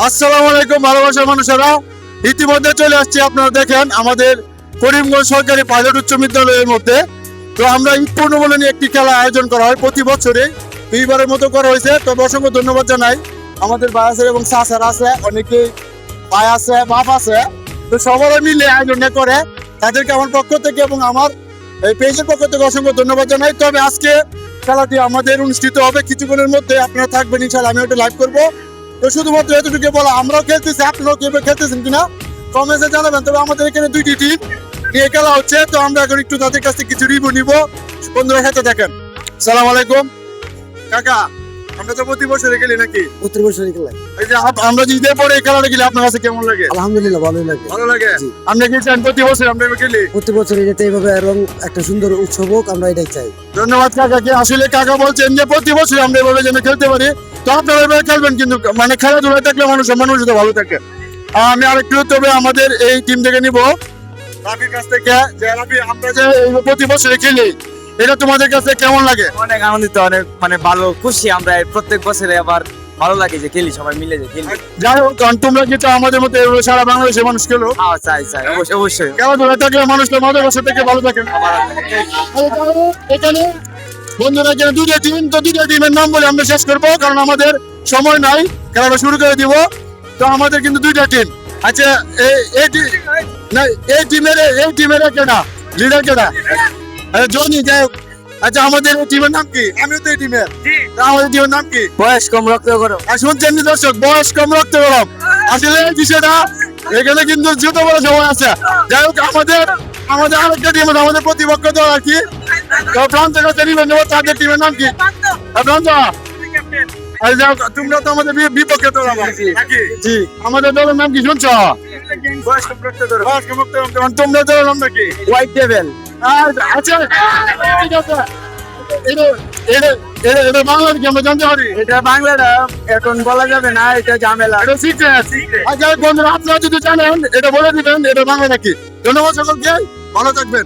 আসসালামু আলাইকুম ভালোবাসার মানুষেরা, ইতিমধ্যে চলে আসছি। আপনারা দেখেন আমাদের করিমগঞ্জ সরকারি পাইলট উচ্চ বিদ্যালয়ের মধ্যে। তো আমরা ঈদ পূর্ণমিলনী একটি খেলা আয়োজন করা হয় প্রতি বছরে, এইবারের মতো করা হয়েছে। তবে অসংখ্য ধন্যবাদ জানাই আমাদের ভাই আছে এবং চাচার আছে, অনেকে ভাই আছে, বাপ আছে। তো সবাই মিলে আয়োজনটা করে, তাদেরকে আমার পক্ষ থেকে এবং আমার এই পেজের পক্ষ থেকে অসংখ্য ধন্যবাদ জানাই। তবে আজকে খেলাটি আমাদের অনুষ্ঠিত হবে কিছুক্ষণের মধ্যে, আপনারা থাকবেন ইনশাআল্লাহ। আমি ওটা লাইভ করবো। তো শুধুমাত্র এতটুকু বলা, আমরাও খেলতেছি, আপনারাও কেউ খেলতেছেন কিনা কমেন্টে জানাবেন। তবে আমাদের এখানে দুইটি টিম নিয়ে খেলা হচ্ছে, তো আমরা এখন একটু তাদের কাছ থেকে কিছু রিভিউ নিব। বন্ধুরা সাথে দেখেন। সালাম আলাইকুম কাকা, আমরা তো প্রতি বছরে খেলি নাকি? প্রতি বছরই খেলা। এই যে আমরা যে ঈদের পরে এই খেলাটা খেলি, আপনার কাছে কেমন লাগে? আলহামদুলিল্লাহ ভালোই লাগে। ভালো লাগে। আমরা কি চান প্রতি বছর আমরা খেলি? প্রতি বছর যাতে এইভাবে এবং একটা সুন্দর উৎসব হোক, আমরা এটাই চাই। ধন্যবাদ কাকাকে। আসলে কাকা বলছেন যে প্রতি বছর আমরা এভাবে যেন খেলতে পারি। তো আপনারা এভাবে খেলবেন, কিন্তু মানে খেলাধুলায় থাকলে মানুষ তো ভালো থাকে। আমি আরেকটু তবে আমাদের এই টিম থেকে নিব রাফির কাছ থেকে, যে রাফি আমরা যে এই প্রতি বছরে খেলি, এটা তোমাদের কাছে কেমন লাগে? অনেক আনন্দিত, অনেক মানে ভালো খুশি আমরা প্রত্যেক বছরে। আবার ভালো লাগে যে খেলি, সবাই মিলে যে খেলি। যাই হোক, কারণ তোমরা কিন্তু আমাদের মতো এভাবে সারা বাংলাদেশের মানুষ খেলো। চাই চাই অবশ্যই অবশ্যই। খেলাধুলায় থাকলে মানুষ তো আমাদের কাছে থেকে ভালো থাকে। এখানে বন্ধুরা এখানে দুটো টিম, তো দুটো টিমের নাম বলে আমরা শেষ করবো, কারণ আমাদের সময় নাই, খেলাটা শুরু করে দিব। তো আমাদের কিন্তু দুইটা টিম। আচ্ছা, এই টিমের কেনা লিডার কেনা জনি, যাই হোক। আচ্ছা, আমাদের এই টিমের নাম কি? আমিও তো এই টিমের। আমাদের টিমের নাম কি? বয়স কম রক্ত গরম। আর শুনছেন নি দর্শক, বয়স কম রক্ত গরম। আসলে এই বিষয়টা এখানে কিন্তু জুতো বড় সময় আছে। যাই হোক, আমাদের আরেকটা টিম আছে, আমাদের প্রতিপক্ষ দল আর কি। তো প্রান্ত কাছে নিবেন নেবো, তাদের টিমের নাম কি? প্রান্ত, তোমরা তো আমাদের বিপক্ষে দল নাকি? জি, আমাদের দলের নাম কি শুনছো? বয়স কম রক্ত গরম। তোমরা দলের নাম নাকি? White table. আচ্ছা, ঠিক আছে। এটা বাংলার কি আমরা জানতে পারি? এটা বাংলাটা এখন বলা যাবে না, এটা ঝামেলা। এটা সিক্রেট। আচ্ছা বন্ধুরা, আপনারা যদি জানেন এটা বলে দিবেন এটা বাংলা নাকি। ধন্যবাদ সকলকে, ভালো থাকবেন।